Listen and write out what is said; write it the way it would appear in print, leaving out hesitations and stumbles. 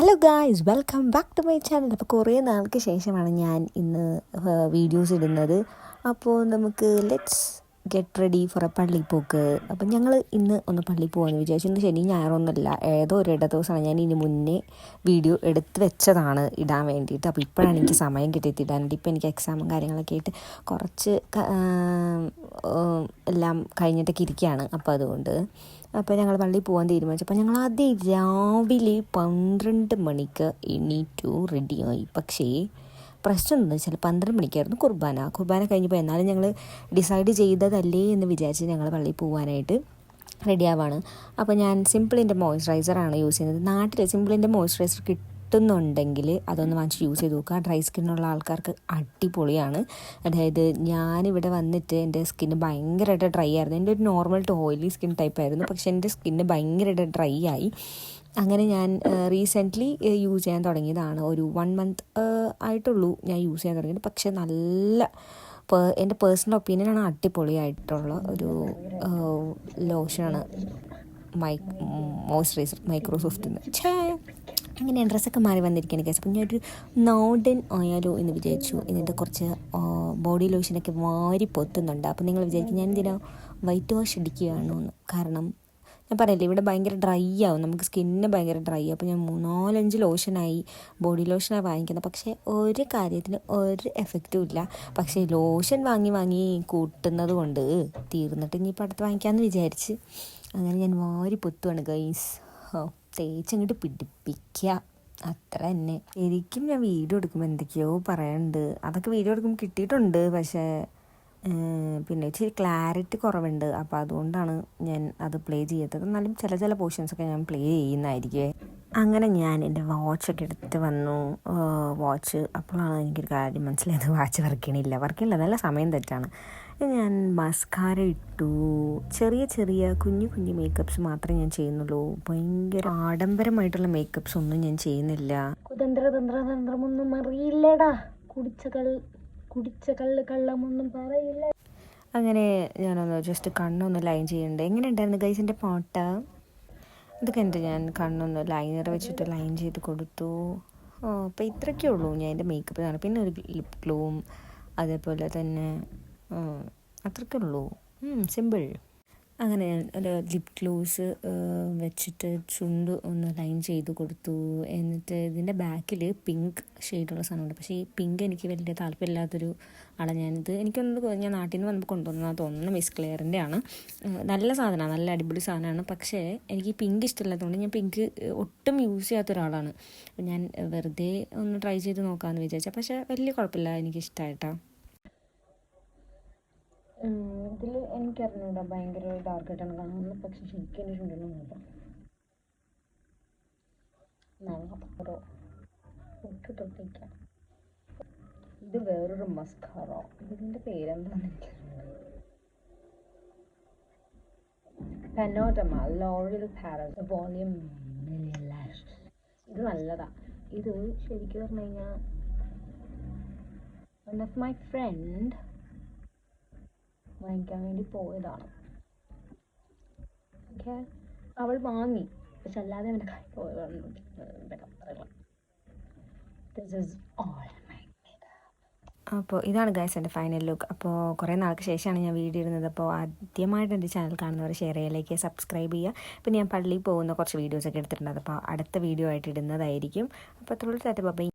Hello guys, welcome back to my channel. അപ്പോൾ കുറേ നാൾക്ക് ശേഷമാണ് ഞാൻ ഇന്ന് വീഡിയോസ് ഇടുന്നത്. അപ്പോൾ നമുക്ക് let's get ready for a പള്ളിപ്പോക്ക്. അപ്പം ഞങ്ങൾ ഇന്ന് ഒന്ന് പള്ളിയിൽ പോകാമെന്ന് വിചാരിച്ചു. ഇന്ന് ശനി ഞായറൊന്നുമല്ല, ഏതോ ഒരു ദിവസമാണ്. ഞാൻ ഇതിന് മുന്നേ വീഡിയോ എടുത്ത് വെച്ചതാണ് ഇടാൻ വേണ്ടിയിട്ട്. അപ്പോൾ ഇപ്പോഴാണ് എനിക്ക് സമയം കിട്ടിയത് ഇടാനായിട്ട്. ഇപ്പോൾ എനിക്ക് എക്സാമും കാര്യങ്ങളൊക്കെ ആയിട്ട് കുറച്ച് എല്ലാം കഴിഞ്ഞിട്ടൊക്കെ ഇരിക്കുകയാണ്. അപ്പോൾ ഞങ്ങൾ പള്ളിയിൽ പോകാൻ തീരുമാനിച്ചു. അപ്പോൾ ഞങ്ങൾ രാവിലെ 12 മണിക്ക് എണീറ്റു റെഡിയായി. പക്ഷേ പ്രശ്നം എന്താണെന്ന് വെച്ചാൽ 12 മണിക്കായിരുന്നു കുർബാന കഴിഞ്ഞപ്പോൾ. എന്നാലും ഞങ്ങൾ ഡിസൈഡ് ചെയ്തതല്ലേ എന്ന് വിചാരിച്ച് ഞങ്ങൾ പള്ളിയിൽ പോകാനായിട്ട് റെഡിയാവാണ്. അപ്പോൾ ഞാൻ സിമ്പിളിൻ്റെ മോയ്സ്ചറൈസറാണ് യൂസ് ചെയ്യുന്നത്. നാട്ടിൽ സിമ്പിളിൻ്റെ മോയ്സ്ചറൈസർ കിട്ടുന്നുണ്ടെങ്കിൽ അതൊന്ന് വാങ്ങിച്ച് യൂസ് ചെയ്ത് നോക്കുക. ഡ്രൈ സ്കിന്നുള്ള ആൾക്കാർക്ക് അടിപൊളിയാണ്. അതായത് ഞാനിവിടെ വന്നിട്ട് എൻ്റെ സ്കിന്ന് ഭയങ്കരമായിട്ട് ഡ്രൈ ആയിരുന്നു. എൻ്റെ ഒരു നോർമൽ ടു ഓയിലി സ്കിൻ ടൈപ്പായിരുന്നു. പക്ഷേ എൻ്റെ സ്കിന്ന് ഭയങ്കരമായിട്ട് ഡ്രൈ ആയി. അങ്ങനെ ഞാൻ റീസെൻ്റ്ലി യൂസ് ചെയ്യാൻ തുടങ്ങിയതാണ്. ഒരു 1 month ആയിട്ടുള്ളൂ ഞാൻ യൂസ് ചെയ്യാൻ തുടങ്ങിയത്. പക്ഷേ എൻ്റെ പേഴ്സണൽ ഒപ്പീനിയനാണ്, അടിപൊളിയായിട്ടുള്ള ഒരു ലോഷനാണ് മോയ്സ്ചറൈസർ മൈക്രോസോഫ്റ്റിൽ നിന്ന്. അങ്ങനെ ഡ്രസ്സൊക്കെ മാറി വന്നിരിക്കുകയാണ് കേസ്. അപ്പം ഞാനൊരു നോർഡൻ ആയാലോ എന്ന് വിചാരിച്ചു. എന്നിട്ട് കുറച്ച് ബോഡി ലോഷനൊക്കെ വാരി പൊത്തുന്നുണ്ട്. അപ്പം നിങ്ങൾ വിചാരിക്കും ഞാൻ എന്തിനാ വൈറ്റ് വാഷ് അടിക്കുകയാണോ എന്ന്. കാരണം ഞാൻ പറയില്ലേ, ഇവിടെ ഭയങ്കര ഡ്രൈ ആവും, നമുക്ക് സ്കിന്ന് ഭയങ്കര ഡ്രൈ ആവും. അപ്പോൾ ഞാൻ 3-4-5 ലോഷനായി, ബോഡി ലോഷനാണ് വാങ്ങിക്കുന്നത്. പക്ഷേ ഒരു കാര്യത്തിന് ഒരു എഫക്റ്റും ഇല്ല. പക്ഷേ ലോഷൻ വാങ്ങി കൂട്ടുന്നത് കൊണ്ട് തീർന്നിട്ട് ഇനിയിപ്പോൾ അടുത്ത് വാങ്ങിക്കാമെന്ന് വിചാരിച്ച് അങ്ങനെ ഞാൻ വാരി പൊത്തുവാണ് ഗൈസ്. തേച്ചങ്ങോട്ട് പിടിപ്പിക്കുക, അത്ര തന്നെ. ശരിക്കും ഞാൻ വീഡിയോ എടുക്കുമ്പോൾ എന്തൊക്കെയോ പറയാനുണ്ട്. അതൊക്കെ വീഡിയോ എടുക്കുമ്പോൾ കിട്ടിയിട്ടുണ്ട്. പക്ഷേ പിന്നെ ഇച്ചിരി ക്ലാരിറ്റി കുറവുണ്ട്. അപ്പോൾ അതുകൊണ്ടാണ് ഞാൻ അത് പ്ലേ ചെയ്യാത്തത്. എന്നാലും ചില പോർഷൻസൊക്കെ ഞാൻ പ്ലേ ചെയ്യുന്നതായിരിക്കും. അങ്ങനെ ഞാൻ എൻ്റെ വാച്ചൊക്കെ എടുത്ത് വന്നു. വാച്ച് അപ്പോഴാണ് എനിക്കൊരു കാര്യം മനസ്സിലായത്, വാച്ച് വർക്കില്ല, നല്ല സമയം തെറ്റാണ്. ഞാൻ മസ്കാര ഇട്ടു. ചെറിയ കുഞ്ഞു മേക്കപ്സ് മാത്രമേ ഞാൻ ചെയ്യുന്നുള്ളൂ. ഭയങ്കര ആഡംബരമായിട്ടുള്ള മേക്കപ്സ് ഒന്നും ഞാൻ ചെയ്യുന്നില്ല. തന്ത്രമൊന്നും അറിയില്ലടാ, കുടിച്ച കള്ളമൊന്നും പറയില്ല. അങ്ങനെ ഞാനൊന്ന് ജസ്റ്റ് കണ്ണൊന്ന് ലൈൻ ചെയ്യണ്ടേ. എങ്ങനെ ഉണ്ടായിരുന്നു ഗൈസിൻ്റെ പാട്ട്? ഇതൊക്കെ എൻ്റെ ഞാൻ കണ്ണൊന്ന് ലൈനർ വെച്ചിട്ട് ലൈൻ ചെയ്ത് കൊടുത്തു. അപ്പോൾ ഇത്രയൊക്കെ ഉള്ളൂ ഞാൻ എൻ്റെ മേക്കപ്പ്. പിന്നെ ഒരു ലിപ് ഗ്ലോവും അതേപോലെ തന്നെ അത്രയൊക്കെ ഉള്ളൂ, സിമ്പിൾ. അങ്ങനെ ഞാൻ ഒരു ലിപ് ഗ്ലോസ് വെച്ചിട്ട് ചുണ്ട് ഒന്ന് ലൈൻ ചെയ്ത് കൊടുത്തു. എന്നിട്ട് ഇതിൻ്റെ ബാക്കിൽ പിങ്ക് ഷെയ്ഡുള്ള സാധനമുണ്ട്. പക്ഷേ ഈ പിങ്ക് എനിക്ക് വലിയ താല്പര്യമില്ലാത്തൊരു ആളാണ് ഞാനിത്. ഞാൻ നാട്ടിൽ നിന്ന് വന്നപ്പോൾ കൊണ്ടുവന്നതാണ് തോന്നുന്നു. മിസ് ക്ലെയറിൻ്റെ ആണ്. നല്ല സാധനമാണ്, നല്ല അടിപൊളി സാധനമാണ്. പക്ഷേ എനിക്ക് പിങ്ക് ഇഷ്ടമില്ലാത്തതുകൊണ്ട് ഞാൻ പിങ്ക് ഒട്ടും യൂസ് ചെയ്യാത്ത ഒരാളാണ്. ഞാൻ വെറുതെ ഒന്ന് ട്രൈ ചെയ്ത് നോക്കാമെന്ന് വിചാരിച്ചാൽ. പക്ഷേ വലിയ കുഴപ്പമില്ല, എനിക്കിഷ്ടമായിട്ടാണ്. ഇതിൽ എനിക്കറിഞ്ഞൂടാ, ഭയങ്കര ഡാർക്കായിട്ടാണ് കാണുന്നത്. പക്ഷെ ശരിക്കും എൻ്റെ ചുണ്ടിന് മാത്രം ഓരോ തൊട്ടിക്കാം. ഇത് വേറൊരു മസ്കാറ. ഇതിൻ്റെ പേരെന്താണെന്ന് എനിക്കറിയില്ല. പെനോഡമ ലോറിയൽ പാരസ് വോളിയം ലാഷ്. ഇത് നല്ലതാ. ഇത് ശരിക്കും പറഞ്ഞു കഴിഞ്ഞാൽ വൺ ഓഫ് മൈ ഫ്രണ്ട് വാങ്ങിക്കാൻ വേണ്ടി പോയതാണ്. ഓക്കെ, അവൾ വാങ്ങി, പക്ഷെ അല്ലാതെ അവൻ്റെ കൈ പോയതാണ്. അപ്പോൾ ഇതാണ് ഗൈസ് എൻ്റെ ഫൈനൽ ലുക്ക്. അപ്പോൾ കുറേ നാൾക്ക് ശേഷമാണ് ഞാൻ വീഡിയോ ഇടുന്നത്. അപ്പോൾ ആദ്യമായിട്ട് എൻ്റെ ചാനൽ കാണുന്നവർ ഷെയർ ചെയ്യലേക്ക് സബ്സ്ക്രൈബ് ചെയ്യുക. പിന്നെ ഞാൻ പള്ളിയിൽ പോകുന്ന കുറച്ച് വീഡിയോസൊക്കെ എടുത്തിട്ടുണ്ട്. അപ്പോൾ അടുത്ത വീഡിയോ ആയിട്ട് ഇടുന്നതായിരിക്കും. അപ്പോൾ അത്രയുള്ള ബൈ.